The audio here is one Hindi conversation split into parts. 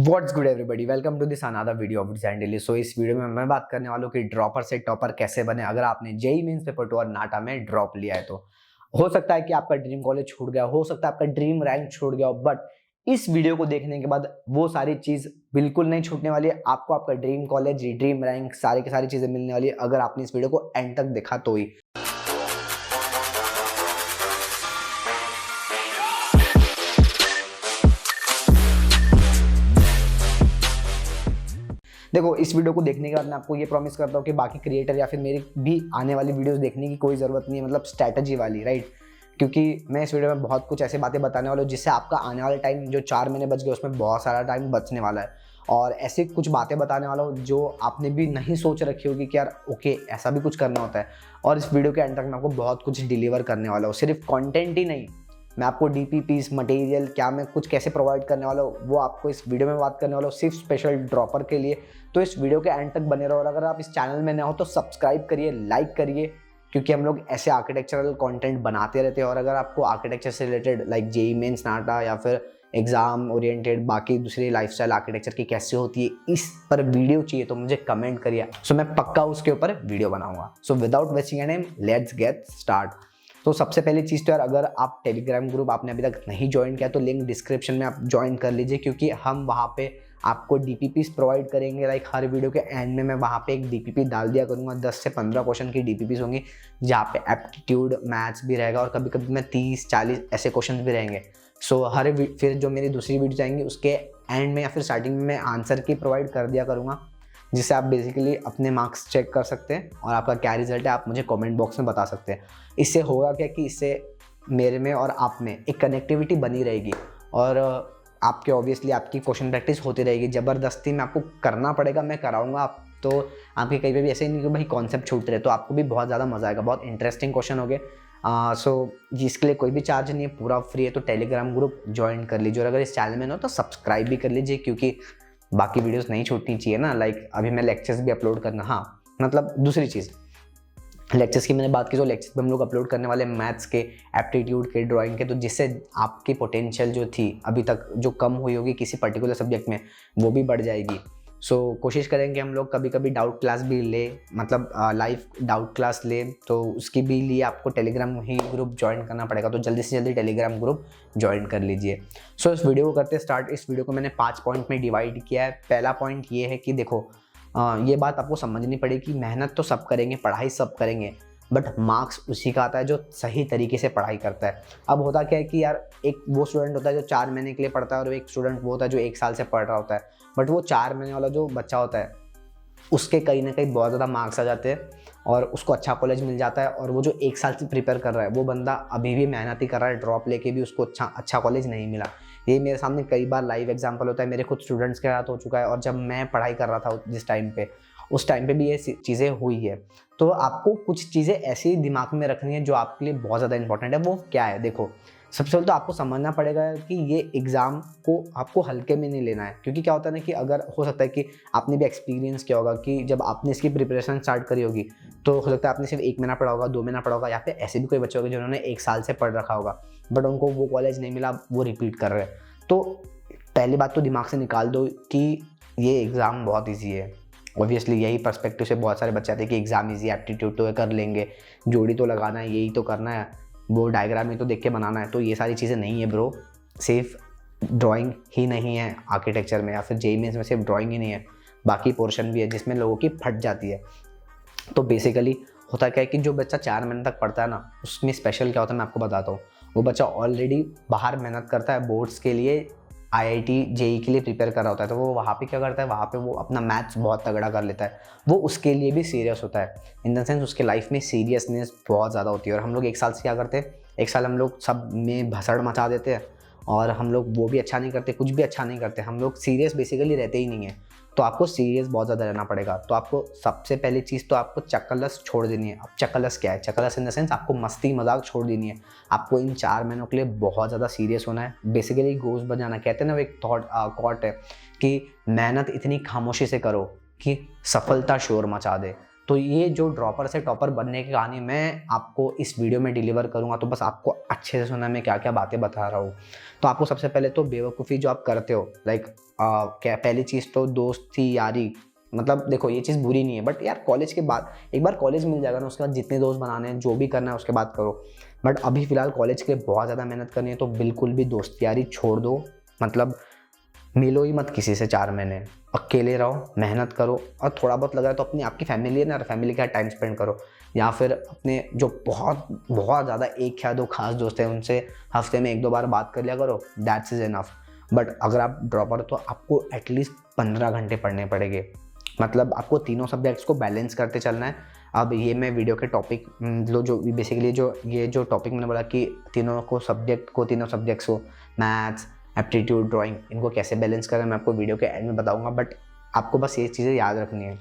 What's good everybody, welcome to this another video of design daily. So इस वीडियो में मैं बात करने वाला हूँ कि ड्रॉपर से टॉपर कैसे बने। अगर आपने जेईई मेंस पेपर 2 और नाटा में ड्रॉप लिया है तो हो सकता है कि आपका ड्रीम कॉलेज छूट गया, हो सकता है आपका ड्रीम रैंक छूट गया हो, बट इस वीडियो को देखने के बाद वो सारी चीज बिल्कुल नहीं छूटने वाली है। आपको आपका ड्रीम कॉलेज, ड्रीम रैंक, सारी की सारी चीजें मिलने वाली है अगर आपने इस वीडियो को एंड तक देखा तो ही। देखो, इस वीडियो को देखने के बाद मैं आपको ये प्रॉमिस करता हूँ कि बाकी क्रिएटर या फिर मेरी भी आने वाली वीडियोस देखने की कोई ज़रूरत नहीं है, मतलब स्ट्रैटेजी वाली, राइट। क्योंकि मैं इस वीडियो में बहुत कुछ ऐसे बातें बताने वाला हूँ जिससे आपका आने वाला टाइम जो 4 महीने बच गए उसमें बहुत सारा टाइम बचने वाला है। और ऐसी कुछ बातें बताने वाला हूँ जो आपने भी नहीं सोच रखी होगी कि यार ओके ऐसा भी कुछ करना होता है। और इस वीडियो के एंड तक मैं आपको बहुत कुछ डिलीवर करने वाला हूँ, सिर्फ कंटेंट ही नहीं, मैं आपको डीपीपीस मटेरियल क्या मैं कुछ कैसे प्रोवाइड करने वाला हूँ वो आपको इस वीडियो में बात करने वाला हूँ, सिर्फ स्पेशल ड्रॉपर के लिए। तो इस वीडियो के एंड तक बने रहो और अगर आप इस चैनल में नए हो तो सब्सक्राइब करिए, लाइक करिए, क्योंकि हम लोग ऐसे आर्किटेक्चरल कंटेंट बनाते रहते हैं। और अगर आपको आर्किटेक्चर से रिलेटेड लाइक जेईई मेंस, नाटा या फिर एग्जाम ओरिएंटेड बाकी दूसरी लाइफस्टाइल आर्किटेक्चर की कैसे होती है इस पर वीडियो चाहिए तो मुझे कमेंट करिए, सो मैं पक्का उसके ऊपर वीडियो बनाऊंगा। So without wasting time let's get start. तो सबसे पहली चीज़ तो यार, अगर आप टेलीग्राम ग्रुप आपने अभी तक नहीं ज्वाइन किया तो लिंक डिस्क्रिप्शन में आप ज्वाइन कर लीजिए, क्योंकि हम वहाँ पे आपको डीपीपीस प्रोवाइड करेंगे। लाइक हर वीडियो के एंड में मैं वहाँ पे एक डीपीपी डाल दिया करूँगा, 10 से 15 क्वेश्चन की डीपीपीस होंगी जहाँ पे एप्टीट्यूड मैथ्स भी रहेगा और कभी कभी मैं 30-40 ऐसे क्वेश्चन भी रहेंगे। सो फिर जो मेरी दूसरी वीडियो आएंगी उसके एंड में या फिर स्टार्टिंग में मैं आंसर की प्रोवाइड कर दिया करूँगा, जिससे आप बेसिकली अपने मार्क्स चेक कर सकते हैं और आपका क्या रिजल्ट है आप मुझे कमेंट बॉक्स में बता सकते हैं। इससे होगा क्या कि इससे मेरे में और आप में एक कनेक्टिविटी बनी रहेगी और आपके ऑब्वियसली आपकी क्वेश्चन प्रैक्टिस होती रहेगी। ज़बरदस्ती में आपको करना पड़ेगा, मैं कराऊंगा आप तो आपके कहीं पे भी ऐसे नहीं कि भाई कॉन्सेप्ट छूट रहे, तो आपको भी बहुत ज़्यादा मज़ा आएगा, बहुत इंटरेस्टिंग क्वेश्चन हो गए। सो जिसके लिए कोई भी चार्ज नहीं है, पूरा फ्री है। तो टेलीग्राम ग्रुप ज्वाइन कर लीजिए और अगर इस चैनल में हो तो सब्सक्राइब भी कर लीजिए, क्योंकि बाकी वीडियोस नहीं छूटनी चाहिए ना। लाइक अभी मैं लेक्चर्स भी अपलोड करना, हाँ मतलब दूसरी चीज़ लेक्चर्स की मैंने बात की, तो लेक्चर्स में हम लोग अपलोड करने वाले मैथ्स के, एप्टीट्यूड के, ड्राइंग के, तो जिससे आपकी पोटेंशियल जो थी अभी तक जो कम हुई होगी किसी पर्टिकुलर सब्जेक्ट में वो भी बढ़ जाएगी। सो कोशिश करेंगे हम लोग कभी कभी डाउट क्लास भी ले, मतलब लाइव डाउट क्लास ले, तो उसकी भी लिए आपको टेलीग्राम ही ग्रुप ज्वाइन करना पड़ेगा। तो जल्दी से जल्दी टेलीग्राम ग्रुप ज्वाइन कर लीजिए। सो इस वीडियो को करते स्टार्ट। इस वीडियो को मैंने 5 पॉइंट में डिवाइड किया है। पहला पॉइंट ये है कि देखो, ये बात आपको समझनी पड़ेगी, मेहनत तो सब करेंगे, पढ़ाई सब करेंगे, बट मार्क्स उसी का आता है जो सही तरीके से पढ़ाई करता है। अब होता क्या है कि यार एक वो स्टूडेंट होता है जो 4 महीने के लिए पढ़ता है और एक स्टूडेंट वो होता है जो 1 साल से पढ़ रहा होता है, बट वो 4 महीने वाला जो बच्चा होता है उसके कहीं ना कहीं बहुत ज़्यादा मार्क्स आ जाते हैं और उसको अच्छा कॉलेज मिल जाता है। और वो जो 1 साल से प्रिपेयर कर रहा है वो बंदा अभी भी मेहनत ही कर रहा है, ड्रॉप लेके भी उसको अच्छा कॉलेज नहीं मिला। ये मेरे सामने कई बार लाइव एग्जांपल होता है, मेरे खुद स्टूडेंट्स के साथ हो चुका है। और जब मैं पढ़ाई कर रहा था जिस टाइम पे, उस टाइम पे भी ये चीज़ें हुई है। तो आपको कुछ चीज़ें ऐसी दिमाग में रखनी है जो आपके लिए बहुत ज़्यादा इंपॉर्टेंट है। वो क्या है? देखो, सबसे पहले तो आपको समझना पड़ेगा कि ये एग्ज़ाम को आपको हल्के में नहीं लेना है, क्योंकि क्या होता है ना कि अगर हो सकता है कि आपने भी एक्सपीरियंस किया होगा कि जब आपने इसकी प्रिपरेशन स्टार्ट करी होगी तो हो सकता है आपने सिर्फ 1 महीना पढ़ा होगा, 2 महीना पढ़ा होगा, या फिर ऐसे भी कोई बच्चे होंगे जिन्होंने 1 साल से पढ़ रखा होगा बट उनको वो कॉलेज नहीं मिला, वो रिपीट कर रहे हैं। तो पहली बात तो दिमाग से निकाल दो कि ये एग्ज़ाम बहुत ईजी है। ऑब्वियसली यही पर्सपेक्टिव से बहुत सारे बच्चे आते हैं कि एग्ज़ाम इजी, एप्टीट्यूड तो कर लेंगे, जोड़ी तो लगाना है, यही तो करना है, वो डायग्राम ही तो देख के बनाना है। तो ये सारी चीज़ें नहीं है ब्रो, सिर्फ ड्राइंग ही नहीं है आर्किटेक्चर में, या फिर जेईई मेंस में सिर्फ ड्राइंग ही नहीं है, बाकी पोर्शन भी है जिसमें लोगों की फट जाती है। तो बेसिकली होता क्या है कि जो बच्चा 4 महीने तक पढ़ता है ना, उसमें स्पेशल क्या होता है मैं आपको बताता हूँ। वो बच्चा ऑलरेडी बाहर मेहनत करता है, बोर्ड्स के लिए, आईआईटी जेईई के लिए प्रिपेयर कर रहा होता है, तो वो वहाँ पे क्या करता है, वहाँ पे वो अपना मैथ्स बहुत तगड़ा कर लेता है, वो उसके लिए भी सीरियस होता है। इन द सेंस उसके लाइफ में सीरियसनेस बहुत ज़्यादा होती है। और हम लोग 1 साल से क्या करते हैं, 1 साल हम लोग सब में भसड़ मचा देते हैं और हम लोग वो भी अच्छा नहीं करते, कुछ भी अच्छा नहीं करते, हम लोग सीरियस बेसिकली रहते ही नहीं है। तो आपको सीरियस बहुत ज़्यादा रहना पड़ेगा। तो आपको सबसे पहली चीज़ तो आपको चक्कलस छोड़ देनी है। अब चक्कलस क्या है? चक्कलस इन द सेंस आपको मस्ती मजाक छोड़ देनी है। आपको इन 4 महीनों के लिए बहुत ज़्यादा सीरियस होना है। बेसिकली गोश्त बजाना कहते हैं ना, वो एक कॉट है कि मेहनत इतनी खामोशी से करो कि सफलता शोर मचा दे। तो ये जो ड्रॉपर से टॉपर बनने की कहानी मैं आपको इस वीडियो में डिलीवर करूँगा, तो बस आपको अच्छे से सुनना मैं क्या क्या बातें बता रहा हूँ। तो आपको सबसे पहले तो बेवकूफ़ी जो आप करते हो, लाइक क्या पहली चीज़ तो दोस्ती यारी, मतलब देखो ये चीज़ बुरी नहीं है, बट यार कॉलेज के बाद एक बार कॉलेज मिल जाएगा ना, उसके बाद जितने दोस्त बनाने हैं जो भी करना है उसके बाद करो। बट अभी फ़िलहाल कॉलेज के लिए बहुत ज़्यादा मेहनत करनी है, तो बिल्कुल भी दोस्ती यारी छोड़ दो। मतलब मिलो ही मत किसी से 4 महीने, अकेले रहो, मेहनत करो, और थोड़ा बहुत लग रहा है तो अपनी आपकी फैमिली है ना, फैमिली के साथ टाइम स्पेंड करो, या फिर अपने जो बहुत बहुत ज़्यादा 1 या 2 खास दोस्त हैं उनसे हफ्ते में 1-2 बार बात कर लिया करो, दैट्स इज़ इनफ। बट अगर आप ड्रॉपर हो तो आपको एटलीस्ट 15 घंटे पढ़ने पड़ेंगे, मतलब आपको तीनों सब्जेक्ट्स को बैलेंस करते चलना है। अब ये मैं वीडियो के टॉपिक लो, जो बेसिकली जो टॉपिक मैंने बोला कि तीनों सब्जेक्ट्स को मैथ्स, एप्टीट्यूड, ड्राइंग, इनको कैसे बैलेंस करें मैं आपको वीडियो के एंड में बताऊंगा। बट आपको बस ये चीज़ें याद रखनी है,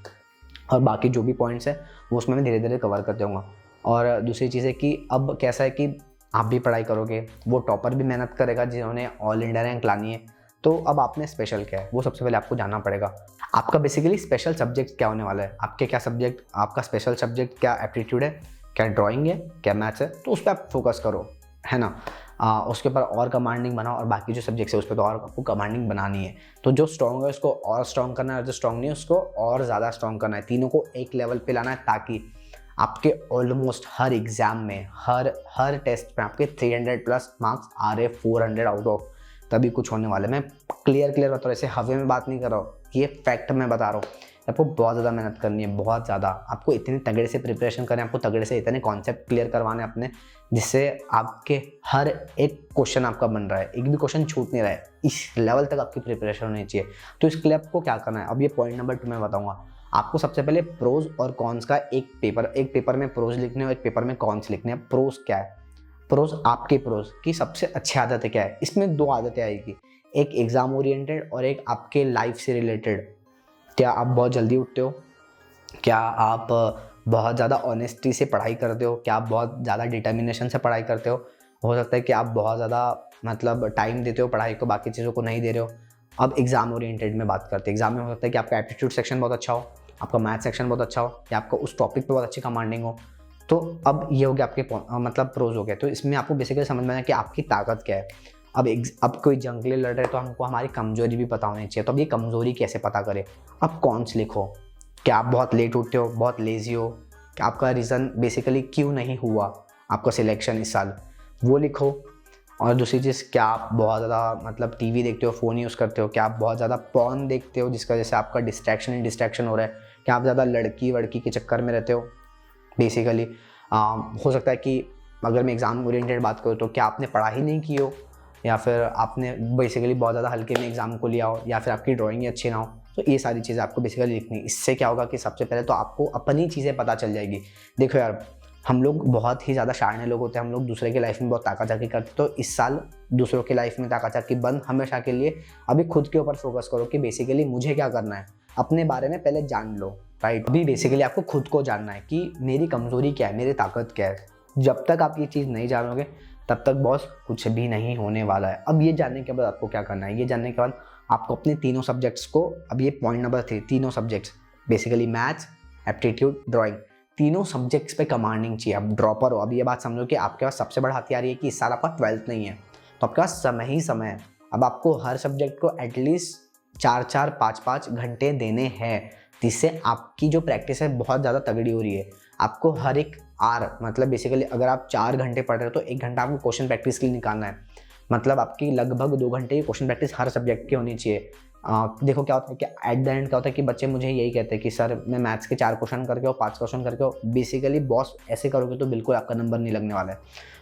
और बाकी जो भी पॉइंट्स है वो उसमें मैं धीरे धीरे कवर कर दूँगा। और दूसरी चीज़ है कि अब कैसा है कि आप भी पढ़ाई करोगे, वो टॉपर भी मेहनत करेगा जिन्होंने ऑल इंडिया रैंक लानी है, तो अब आप में स्पेशल क्या है वो सबसे पहले आपको जानना पड़ेगा। आपका बेसिकली स्पेशल सब्जेक्ट क्या होने वाला है, आपका स्पेशल सब्जेक्ट क्या एप्टीट्यूड है, क्या ड्राइंग है, क्या मैथ्स है, तो उस पर आप फोकस करो, है ना। उसके ऊपर और कमांडिंग बनाओ, और बाकी जो सब्जेक्ट्स है उस पर तो और आपको कमांडिंग बनानी है। तो जो स्ट्रॉन्ग है उसको और स्ट्रॉन्ग करना है, और जो स्ट्रॉन्ग नहीं है उसको और ज़्यादा स्ट्रॉन्ग करना है। तीनों को एक लेवल पे लाना है, ताकि आपके ऑलमोस्ट हर एग्ज़ाम में हर टेस्ट में आपके 300+ मार्क्स आ रहे, 400 आउट ऑफ, तभी कुछ होने वाला है। मैं क्लियर बता रहा हूँ, ऐसे हवे में बात नहीं कर रहा हूँ, ये फैक्ट मैं बता रहा हूँ। आपको बहुत ज़्यादा मेहनत करनी है, बहुत ज़्यादा, आपको इतने तगड़े से प्रिपरेशन करना है, आपको तगड़े से इतने कॉन्सेप्ट क्लियर करवाने अपने, जिससे आपके हर एक क्वेश्चन आपका बन रहा है, एक भी क्वेश्चन छूट नहीं रहा है, इस लेवल तक आपकी प्रिपरेशन होनी चाहिए। तो इसके लिए आपको क्या करना है, अब ये पॉइंट नंबर 2 मैं बताऊँगा। आपको सबसे पहले प्रोज और कॉन्स का एक पेपर में प्रोज लिखने और एक पेपर में कॉन्स लिखने हैं। प्रोज क्या है, प्रोज आपके प्रोज की सबसे अच्छी आदतें क्या है, इसमें 2 आदतें आएगी, एक एग्जाम ओरिएंटेड और एक आपके लाइफ से रिलेटेड। क्या आप बहुत जल्दी उठते हो, क्या आप बहुत ज़्यादा ऑनेस्टी से पढ़ाई करते हो, क्या आप बहुत ज़्यादा डिटर्मिनेशन से पढ़ाई करते हो सकता है कि आप बहुत ज़्यादा मतलब टाइम देते हो पढ़ाई को, बाकी चीज़ों को नहीं दे रहे हो। अब एग्जाम ओरिएंटेड में बात करते हैं। एग्जाम में हो सकता है कि आपका एप्टीट्यूड सेक्शन बहुत अच्छा हो, आपका मैथ सेक्शन बहुत अच्छा हो, या आपका उस टॉपिक पे बहुत अच्छी कमांडिंग हो। तो अब ये हो गया आपके मतलब प्रोज हो गए। तो इसमें आपको बेसिकली समझ में आना कि आपकी ताकत क्या है। अब कोई जंग के लिए लड़ रहे तो हमको हमारी कमजोरी भी पता होनी चाहिए। तो अब ये कमजोरी कैसे पता करें, अब कॉन्स लिखो। क्या आप बहुत लेट उठते हो, बहुत लेजी हो, क्या आपका रीज़न बेसिकली क्यों नहीं हुआ आपका सिलेक्शन इस साल, वो लिखो। और दूसरी चीज़, क्या आप बहुत ज़्यादा मतलब टीवी देखते हो, फ़ोन यूज़ करते हो, क्या आप बहुत ज़्यादा पॉर्न देखते हो जिसकी वजह से आपका डिस्ट्रैक्शन हो रहा है, क्या आप ज़्यादा लड़की के चक्कर में रहते हो बेसिकली। हो सकता है कि अगर मैं एग्ज़ाम ओरिएंटेड बात करूँ तो क्या आपने पढ़ाई नहीं की हो, या फिर आपने बेसिकली बहुत ज़्यादा हल्के में एग्ज़ाम को लिया हो, या फिर आपकी ड्राइंग अच्छी ना हो। तो ये सारी चीज़ें आपको बेसिकली लिखनी है। इससे क्या होगा कि सबसे पहले तो आपको अपनी चीज़ें पता चल जाएगी। देखो यार, हम लोग बहुत ही ज़्यादा शाणे लोग होते हैं, हम लोग दूसरे की लाइफ में बहुत ताका-झाकी करते, तो इस साल दूसरों की लाइफ में ताका-झाकी बंद हमेशा के लिए। अभी खुद के ऊपर फोकस करो कि बेसिकली मुझे क्या करना है, अपने बारे में पहले जान लो, राइट। अभी बेसिकली आपको खुद को जानना है कि मेरी कमज़ोरी क्या है, मेरी ताकत क्या है। जब तक आप ये चीज़ नहीं जानोगे तब तक बॉस कुछ भी नहीं होने वाला है। अब ये जानने के बाद आपको क्या करना है, ये जानने के बाद आपको अपने तीनों सब्जेक्ट्स को, अब ये पॉइंट नंबर 3, तीनों subjects basically maths, aptitude, drawing, तीनों सब्जेक्ट्स पे कमांडिंग चाहिए। अब ड्रॉपर हो, अब ये बात समझो कि आपके पास सबसे बड़ा हथियार ये कि इस साल आपका 12th नहीं है, तो आपके पास समय ही समय है। अब आपको हर सब्जेक्ट को एटलीस्ट 4-4, 5-5 घंटे देने हैं, जिससे आपकी जो प्रैक्टिस है बहुत ज़्यादा तगड़ी हो रही है। आपको हर एक आर मतलब बेसिकली अगर आप 4 घंटे पढ़ रहे हो तो 1 घंटा आपको क्वेश्चन प्रैक्टिस के लिए निकालना है। मतलब आपकी लगभग 2 घंटे की क्वेश्चन प्रैक्टिस हर सब्जेक्ट की होनी चाहिए। देखो क्या होता है कि एट द एंड क्या होता है कि बच्चे मुझे यही कहते हैं कि सर मैं मैथ्स के 4 क्वेश्चन करके और 5 क्वेश्चन करके हो। बेसिकली बॉस ऐसे करोगे तो बिल्कुल आपका नंबर नहीं लगने वाला है।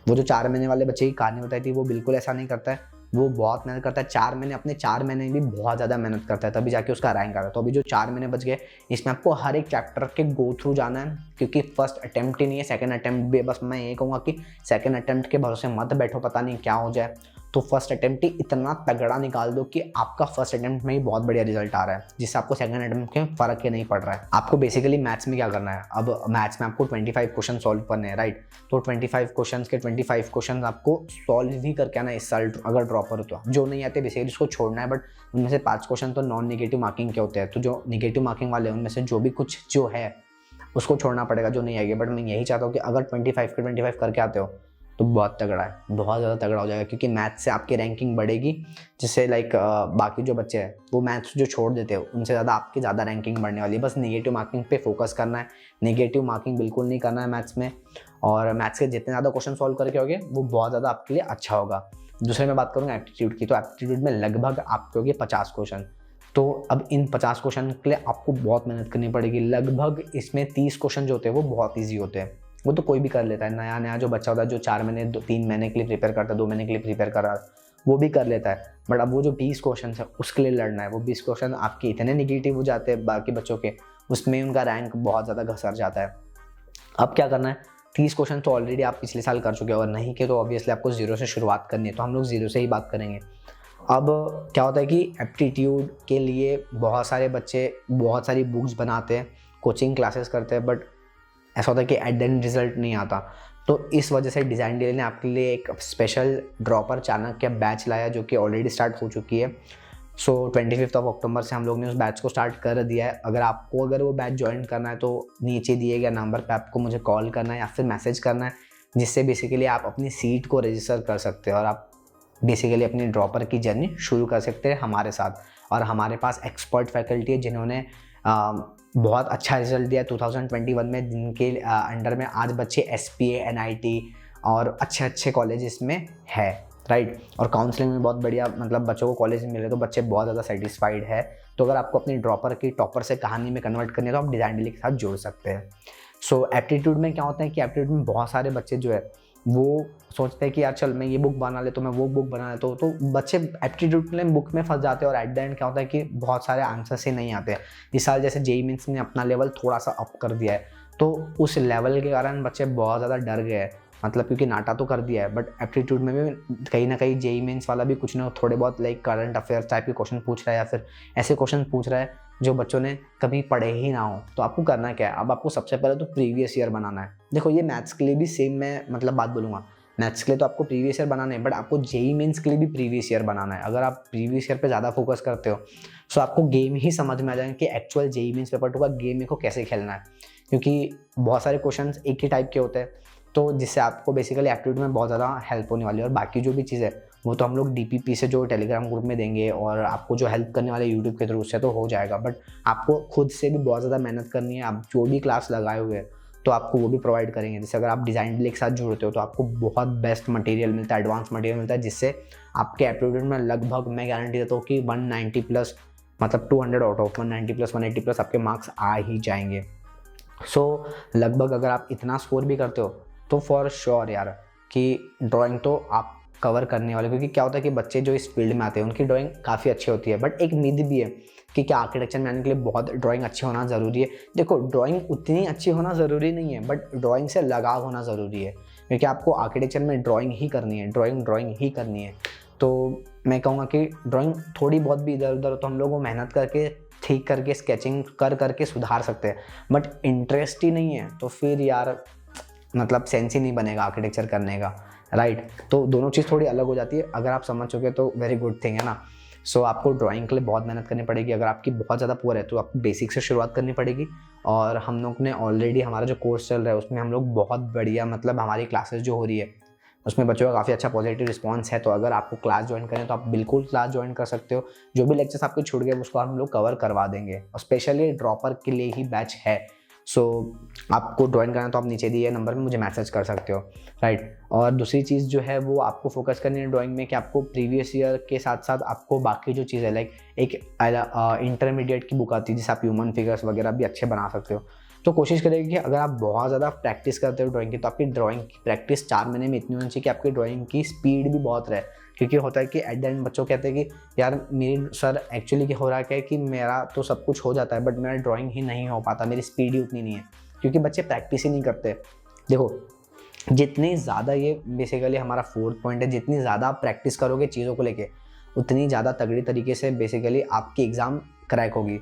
वो जो 4 महीने वाले बच्चे की कहानी बताई थी वो बिल्कुल ऐसा नहीं करता है, वो बहुत मेहनत करता है। 4 महीने, अपने 4 महीने भी बहुत ज़्यादा मेहनत करता है, तभी जाके उसका रैंक आ रहा है। तो अभी जो 4 महीने बच गए, इसमें आपको हर एक चैप्टर के गो थ्रू जाना है, क्योंकि फर्स्ट अटेम्प्ट ही नहीं है, सेकंड अटेम्प्ट भी। बस मैं ये कहूँगा कि सेकंड अटेम्प्ट के भरोसे मत बैठो, पता नहीं क्या हो जाए। तो फर्स्ट अटेम्प्ट ही इतना तगड़ा निकाल दो कि आपका फर्स्ट अटेम्प्ट में ही बहुत बढ़िया रिजल्ट आ रहा है, जिससे आपको सेकंड अटेम्प्ट के फर्क ही नहीं पड़ रहा है। आपको बेसिकली मैथ्स में क्या करना है, अब मैथ्स में आपको 25 क्वेश्चन सॉल्व करने हैं, राइट। तो 25 क्वेश्चन के 25 क्वेश्चन आपको सॉल्व ही करके आना इस साल, अगर ड्रॉपर हो तो। जो नहीं आते बेसिकली उसको छोड़ना है, बट उनमें से 5 क्वेश्चन तो नॉन निगेटिव मार्किंग के होते हैं। तो जो निगेटिव मार्किंग वाले हैं उनमें से जो भी कुछ जो है उसको छोड़ना पड़ेगा जो नहीं आएगी। बट मैं यही चाहता हूँ कि अगर 25 के 25 करके आते हो तो बहुत तगड़ा है, बहुत ज़्यादा तगड़ा हो जाएगा, क्योंकि मैथ्स से आपकी रैंकिंग बढ़ेगी, जिससे लाइक बाकी जो बच्चे हैं वो मैथ्स जो छोड़ देते हो उनसे ज़्यादा आपकी ज़्यादा रैंकिंग बढ़ने वाली है। बस नेगेटिव मार्किंग पे फोकस करना है, नेगेटिव मार्किंग बिल्कुल नहीं करना है मैथ्स में, और मैथ्स के जितने ज़्यादा क्वेश्चन सॉल्व करके होगे वो बहुत ज़्यादा आपके लिए अच्छा होगा। दूसरे में बात करूँगा एप्टीट्यूड की, तो एप्टीट्यूड में लगभग आपके होंगे 50 क्वेश्चन। तो अब इन 50 क्वेश्चन के लिए आपको बहुत मेहनत करनी पड़ेगी। लगभग इसमें 30 क्वेश्चन जो होते हैं वो बहुत ईजी होते हैं, वो तो कोई भी कर लेता है। नया नया जो बच्चा होता है जो 4 महीने 3 महीने के लिए प्रिपेयर करता है, 2 महीने के लिए प्रिपेयर कर रहा है, वो भी कर लेता है। बट अब वो जो 20 क्वेश्चन है उसके लिए लड़ना है, वो 20 क्वेश्चन आपके इतने निगेटिव हो जाते हैं बाकी बच्चों के, उसमें उनका रैंक बहुत ज़्यादा घसर जाता है। अब क्या करना है, 30 क्वेश्चन तो ऑलरेडी आप पिछले साल कर चुके हो, और नहीं के तो ऑब्वियसली आपको जीरो से शुरुआत करनी है, तो हम लोग जीरो से ही बात करेंगे। अब क्या होता है कि एप्टीट्यूड के लिए बहुत सारे बच्चे बहुत सारी बुक्स बनाते हैं, कोचिंग क्लासेस करते हैं, बट ऐसा होता है कि एट द एंड रिजल्ट नहीं आता। तो इस वजह से डिज़ाइन डेली ने आपके लिए एक स्पेशल ड्रॉपर चाणक्य बैच लाया, जो कि ऑलरेडी स्टार्ट हो चुकी है। सो 25 अक्टूबर से हम लोग ने उस बैच को स्टार्ट कर दिया है। अगर वो बैच ज्वाइन करना है तो नीचे दिए गए नंबर पे आपको मुझे कॉल करना है या फिर मैसेज करना है, जिससे बेसिकली आप अपनी सीट को रजिस्टर कर सकते हैं और आप बेसिकली अपनी ड्रॉपर की जर्नी शुरू कर सकते हैं हमारे साथ। और हमारे पास एक्सपर्ट फैकल्टी है जिन्होंने बहुत अच्छा रिजल्ट दिया 2021 में, जिनके अंडर में आज बच्चे SPA NIT और अच्छे कॉलेजेस में है, राइट। और काउंसलिंग में बहुत बढ़िया मतलब बच्चों को कॉलेज मिले तो बच्चे बहुत ज़्यादा सेटिस्फाइड है। तो अगर आपको अपनी ड्रॉपर की टॉपर से कहानी में कन्वर्ट करनी है तो आप डिज़ाइन डेली के साथ जोड़ सकते हैं। सो एप्टीट्यूड में क्या होता है कि एप्टीट्यूड में बहुत सारे बच्चे जो है वो सोचते हैं कि यार चल मैं ये बुक बना लेता हूँ, मैं वो बुक बना लेता हूँ, तो बच्चे एप्टीट्यूड में बुक में फंस जाते हैं और एट द एंड क्या होता है कि बहुत सारे आंसर्स ही नहीं आते हैं। इस साल जैसे जेईई मेंस ने अपना लेवल थोड़ा सा अप कर दिया है, तो उस लेवल के कारण बच्चे बहुत ज़्यादा डर गए हैं, मतलब क्योंकि नाटा तो कर दिया है, बट एप्टीट्यूड में भी कहीं ना कहीं जेईई मेंस वाला भी कुछ ना थोड़े बहुत लाइक करंट अफेयर्स टाइप के क्वेश्चन पूछ रहा है, या फिर ऐसे क्वेश्चन पूछ रहा है जो बच्चों ने कभी पढ़े ही ना हो। तो आपको करना क्या है, अब आपको सबसे पहले तो प्रीवियस ईयर बनाना है। देखो ये मैथ्स के लिए भी सेम मैं मतलब बात बोलूँगा, मैथ्स के लिए तो आपको प्रीवियस ईयर बनाना है, बट आपको जेईई मेंस के लिए भी प्रीवियस ईयर बनाना है। अगर आप प्रीवियस ईयर पे ज़्यादा फोकस करते हो तो आपको गेम ही समझ में आ जाएगा कि एक्चुअल जेईई मेंस पेपर 2 का गेम को कैसे खेलना है, क्योंकि बहुत सारे क्वेश्चंस एक ही टाइप के होते हैं, तो जिससे आपको बेसिकली एप्टीट्यूड में बहुत ज़्यादा हेल्प होने वाली है। और बाकी जो भी चीज़ है वो तो हम लोग DPP से जो टेलीग्राम ग्रुप में देंगे, और आपको जो हेल्प करने वाले यूट्यूब के थ्रू उससे तो हो जाएगा, बट आपको खुद से भी बहुत ज़्यादा मेहनत करनी है। आप जो भी क्लास लगाए हुए हैं तो आपको वो भी प्रोवाइड करेंगे। जैसे अगर आप डिज़ाइन डेली के साथ जुड़ते हो तो आपको बहुत बेस्ट मटेरियल मिलता है, एडवांस मटेरियल मिलता है, जिससे आपके एप्टीट्यूड में लगभग मैं गारंटी देता हूँ कि 190 प्लस मतलब 200 आउट ऑफ 190 प्लस 180 प्लस आपके मार्क्स आ ही जाएंगे। सो लगभग अगर आप इतना स्कोर भी करते हो तो फॉर श्योर यार कि ड्राइंग तो आप कवर करने वाले, क्योंकि क्या होता है कि बच्चे जो इस फील्ड में आते हैं उनकी ड्राइंग काफ़ी अच्छी होती है। बट एक मिथ भी है कि क्या आर्किटेक्चर में आने के लिए बहुत ड्राइंग अच्छी होना ज़रूरी है। देखो ड्राइंग उतनी अच्छी होना ज़रूरी नहीं है, बट ड्राइंग से लगाव होना ज़रूरी है, क्योंकि आपको आर्किटेक्चर में ड्राइंग ही करनी है, ड्राइंग ही करनी है। तो मैं कहूँगा कि ड्राइंग थोड़ी बहुत भी इधर उधर तो हम लोग को मेहनत करके ठीक करके स्केचिंग करके सुधार सकते हैं, बट इंटरेस्ट ही नहीं है तो फिर यार मतलब सेंस ही नहीं बनेगा आर्किटेक्चर करने का, राइट। तो दोनों चीज़ थोड़ी अलग हो जाती है। अगर आप समझ चुके तो वेरी गुड थिंग है ना। सो आपको ड्राइंग के लिए बहुत मेहनत करनी पड़ेगी। अगर आपकी बहुत ज़्यादा पुअर है तो आपको बेसिक से शुरुआत करनी पड़ेगी, और हम लोग ने ऑलरेडी हमारा जो कोर्स चल रहा है उसमें हम लोग बहुत बढ़िया मतलब हमारी क्लासेस जो हो रही है उसमें बच्चों का काफ़ी अच्छा पॉजिटिव रिस्पांस है। तो अगर आपको क्लास ज्वाइन करें तो आप बिल्कुल क्लास ज्वाइन कर सकते हो। जो भी लेक्चर्स आपके छूट गए उसको हम लोग कवर करवा देंगे, और स्पेशली ड्रॉपर के लिए ही बैच है। सो आपको ज्वाइन करना तो आप नीचे दिए नंबर में मुझे मैसेज कर सकते हो, राइट। और दूसरी चीज़ जो है वो आपको फोकस करनी है ड्राइंग में कि आपको प्रीवियस ईयर के साथ साथ आपको बाकी जो चीज़ है लाइक एक इंटरमीडिएट की बुक आती है जिससे आप ह्यूमन फिगर्स वगैरह भी अच्छे बना सकते हो। तो कोशिश करेंगे कि अगर आप बहुत ज़्यादा प्रैक्टिस करते हो ड्राइंग की तो आपकी ड्राइंग की प्रैक्टिस 4 महीने में इतनी होनी चाहिए कि आपकी ड्राइंग की स्पीड भी बहुत रहे। क्योंकि होता है कि एट द एंड बच्चों कहते हैं कि यार मेरी सर एक्चुअली क्या हो रहा है कि मेरा तो सब कुछ हो जाता है बट मेरा ड्राइंग ही नहीं हो पाता, मेरी स्पीड ही उतनी नहीं है, क्योंकि बच्चे प्रैक्टिस ही नहीं करते। देखो जितनी ज़्यादा, ये बेसिकली हमारा 4th पॉइंट है, जितनी ज़्यादा आप प्रैक्टिस करोगे चीज़ों को लेके उतनी ज़्यादा तगड़ी तरीके से बेसिकली आपकी एग्ज़ाम क्रैक होगी।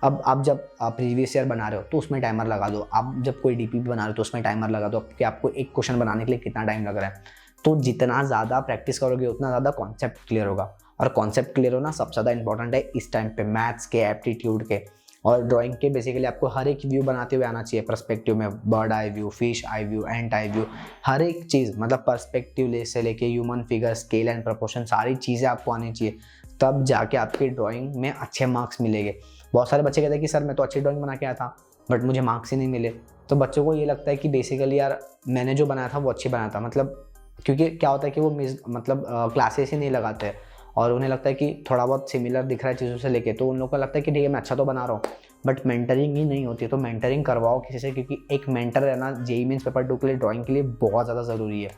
अब आप जब प्रीवियस ईयर बना रहे हो तो उसमें टाइमर लगा दो, आप जब कोई DPP बना रहे हो तो उसमें टाइमर लगा दो कि आपको एक क्वेश्चन बनाने के लिए कितना टाइम लग रहा है। तो जितना ज़्यादा प्रैक्टिस करोगे उतना ज़्यादा कॉन्सेप्ट क्लियर होगा, और कॉन्सेप्ट क्लियर होना सबसे ज़्यादा इंपॉर्टेंट है इस टाइम पे मैथ्स के, एप्टीट्यूड के। और ड्राइंग के बेसिकली आपको हर एक व्यू बनाते हुए आना चाहिए, पर्सपेक्टिव में bird eye view, fish eye view, ant eye view, हर एक चीज़ मतलब पर्सपेक्टिव से लेके human figure, scale and proportion, सारी चीज़ें आपको आनी चाहिए, तब जाके आपकी ड्राइंग में अच्छे मार्क्स मिलेंगे। बहुत सारे बच्चे कहते हैं कि सर मैं तो अच्छी ड्राइंग बना के आया था बट मुझे मार्क्स ही नहीं मिले। तो बच्चों को ये लगता है कि बेसिकली यार मैंने जो बनाया था वो अच्छी बनाया था, मतलब क्योंकि क्या होता है कि वो मतलब क्लासेस ही नहीं लगाते हैं और उन्हें लगता है कि थोड़ा बहुत सिमिलर दिख रहा है चीज़ों से लेके, तो उन लोगों को लगता है कि ठीक है मैं अच्छा तो बना रहा हूँ, बट मेंटरिंग ही नहीं होती है। तो मेंटरिंग करवाओ किसी से, क्योंकि एक मेंटर रहना जेईई मेंस पेपर 2 के लिए, ड्राइंग के लिए बहुत ज़्यादा ज़रूरी है।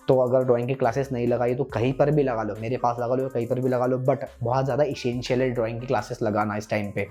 तो अगर ड्राइंग की क्लासेस नहीं लगाई तो कहीं पर भी लगा लो, मेरे पास लगा लो, कहीं पर भी लगा लो, बट बहुत ज़्यादा इसेंशियल है ड्राइंग की क्लासेस लगाना इस टाइम पे।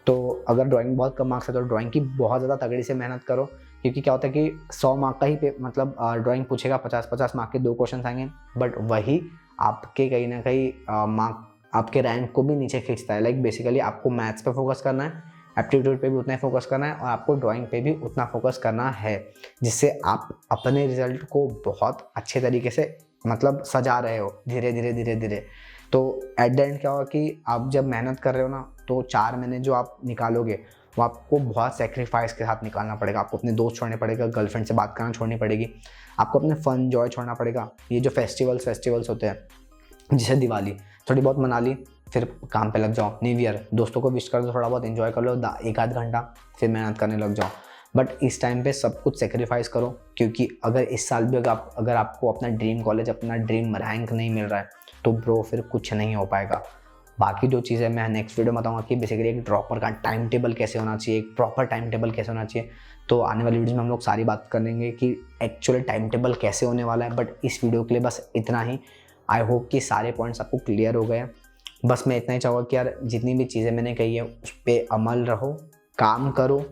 तो अगर ड्राइंग बहुत कम मार्क्स है तो ड्राइंग की बहुत ज़्यादा तगड़ी से मेहनत करो, क्योंकि क्या होता है कि 100 मार्क का ही मतलब ड्राइंग पूछेगा, 50-50 मार्क के 2 क्वेश्चन आएंगे, बट वही आपके कहीं ना कहीं मार्क आपके रैंक को भी नीचे खींचता है। लाइक बेसिकली आपको मैथ्स पे फोकस करना है, एप्टीट्यूड पे भी उतना ही फोकस करना है और आपको ड्राइंग पे भी उतना फोकस करना है, जिससे आप अपने रिजल्ट को बहुत अच्छे तरीके से मतलब सजा रहे हो धीरे धीरे धीरे धीरे। तो एट द एंड क्या होगा कि आप जब मेहनत कर रहे हो ना, तो 4 महीने जो आप निकालोगे वो आपको बहुत सेक्रीफाइस के साथ निकालना पड़ेगा। आपको अपने दोस्त छोड़ने पड़ेगा, गर्लफ्रेंड से बात करना छोड़नी पड़ेगी, आपको अपने फन जॉय छोड़ना पड़ेगा। ये जो फेस्टिवल्स होते हैं, जैसे दिवाली थोड़ी बहुत मना ली, फिर काम पे लग जाओ। न्यू ईयर दोस्तों को विश कर दो, थोड़ा बहुत एंजॉय कर लो 1-आध घंटा, फिर मेहनत करने लग जाओ। बट इस टाइम पे सब कुछ सेक्रीफाइस करो, क्योंकि अगर इस साल भी अगर आपको अपना ड्रीम कॉलेज, अपना ड्रीम रैंक नहीं मिल रहा है तो ब्रो फिर कुछ नहीं हो पाएगा। बाकी जो चीज़ें मैं नेक्स्ट वीडियो में बताऊंगा कि बेसिकली एक ड्रॉपर का टाइम टेबल कैसे होना चाहिए, एक प्रॉपर टाइम टेबल कैसे होना चाहिए। तो आने वाली वीडियो में हम लोग सारी बात करेंगे कि एक्चुअली टाइम टेबल कैसे होने वाला है। बट इस वीडियो के लिए बस इतना ही। आई होप कि सारे पॉइंट्स आपको क्लियर हो गए। बस मैं इतना ही चाहूँगा कि यार जितनी भी चीज़ें मैंने कही है उस पर अमल रहो, काम करो,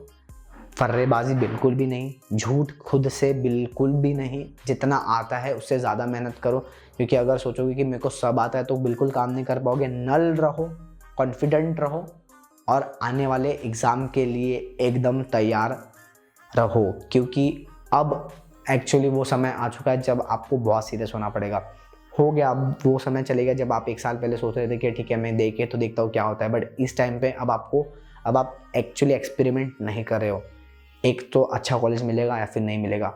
फर्रेबाजी बिल्कुल भी नहीं, झूठ खुद से बिल्कुल भी नहीं, जितना आता है उससे ज़्यादा मेहनत करो। क्योंकि अगर सोचोगे कि मेरे को सब आता है तो बिल्कुल काम नहीं कर पाओगे। नल रहो, कॉन्फिडेंट रहो और आने वाले एग्ज़ाम के लिए एकदम तैयार रहो, क्योंकि अब एक्चुअली वो समय आ चुका है जब आपको बहुत सीरियस होना पड़ेगा। हो गया, अब वो समय चलेगा जब आप 1 साल पहले सोच रहे थे कि ठीक है मैं देखे तो देखता हूँ क्या होता है, बट इस टाइम पे अब आप एक्चुअली एक्सपेरिमेंट नहीं कर रहे हो। एक तो अच्छा कॉलेज मिलेगा या फिर नहीं मिलेगा,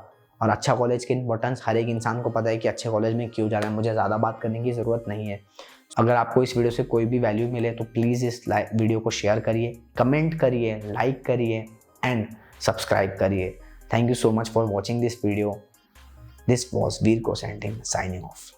और अच्छा कॉलेज के इंपॉर्टेंस हर एक इंसान को पता है कि अच्छे कॉलेज में क्यों जाना है, मुझे ज़्यादा बात करने की ज़रूरत नहीं है। अगर आपको इस वीडियो से कोई भी वैल्यू मिले तो प्लीज़ इस वीडियो को शेयर करिए, कमेंट करिए, लाइक करिए एंड सब्सक्राइब करिए। Thank you so much for watching this video. This was Veer कोसेंटिंग साइनिंग ऑफ।